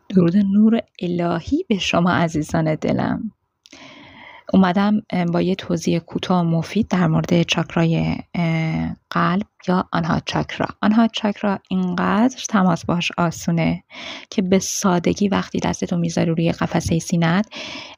درود نور الهی به شما عزیزان دلم. اومدم با یه توضیح کوتاه و مفید در مورد چاکرای قلب یا آنهات چاکرا. آنهات چاکرا اینقدر تماس باش آسونه که به سادگی وقتی دستتو میذاری روی قفسه سینه‌ت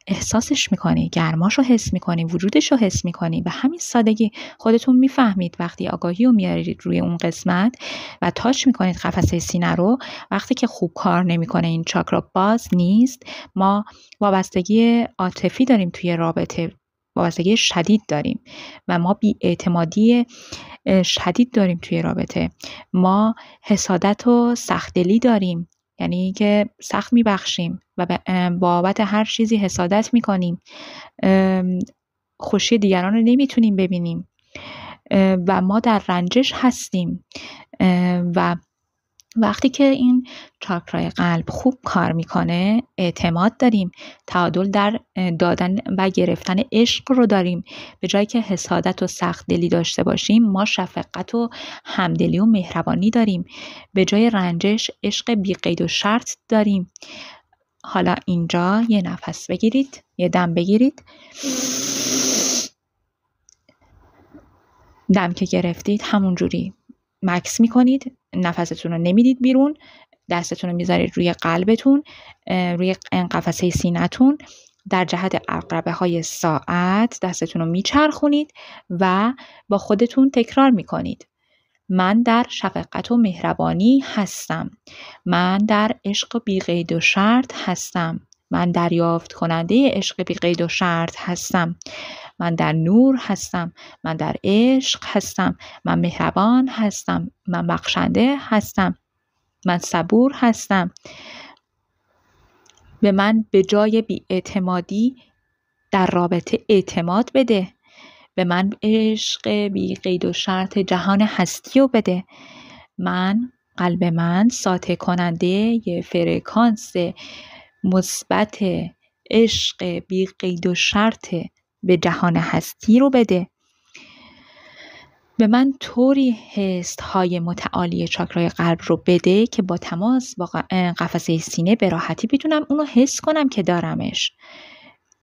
احساسش میکنی، گرماشو حس میکنی، وجودشو حس میکنی. به همین سادگی خودتون میفهمید وقتی آگاهی رو میارید روی اون قسمت و تاچ میکنید قفسه سینه رو. وقتی که خوب کار نمیکنه این چاکرا باز نیست، ما وابستگی عاطفی داریم توی رابطه، وابستگی شدید داریم و ما بی‌اعتمادی شدید داریم توی رابطه. ما حسادت و سخت‌دلی داریم، یعنی که سخت میبخشیم و بابت هر چیزی حسادت میکنیم. خوشی دیگران رو نمیتونیم ببینیم و ما در رنجش هستیم. و وقتی که این چاکرای قلب خوب کار میکنه اعتماد داریم، تعادل در دادن و گرفتن عشق رو داریم. به جایی که حسادت و سخت دلی داشته باشیم ما شفقت و همدلی و مهربانی داریم. به جای رنجش عشق بی قید و شرط داریم. حالا اینجا یه نفس بگیرید، یه دم بگیرید. دم که گرفتید همونجوری مکس میکنید، نفستون رو نمیدید بیرون، دستتون رو میذارید روی قلبتون، روی قفسه سینه‌تون در جهت عقربه های ساعت دستتون رو میچرخونید و با خودتون تکرار میکنید: من در شفقت و مهربانی هستم، من در عشق بی قید و شرط هستم، من دریافت کننده عشق بی قید و شرط هستم، من در نور هستم، من در عشق هستم، من مهربان هستم، من بخشنده هستم، من صبور هستم. به من به جای بی‌اعتمادی در رابطه اعتماد بده. به من عشق بی قید و شرط جهان هستی رو بده. قلب من ساطع کننده یه فرکانس مثبت عشق بی قید و شرط به جهان هستی رو بده. به من طوری حس‌های متعالی چاکرای قلب رو بده که با تماس با قفسه سینه به راحتی بتونم اونو حس کنم که دارمش.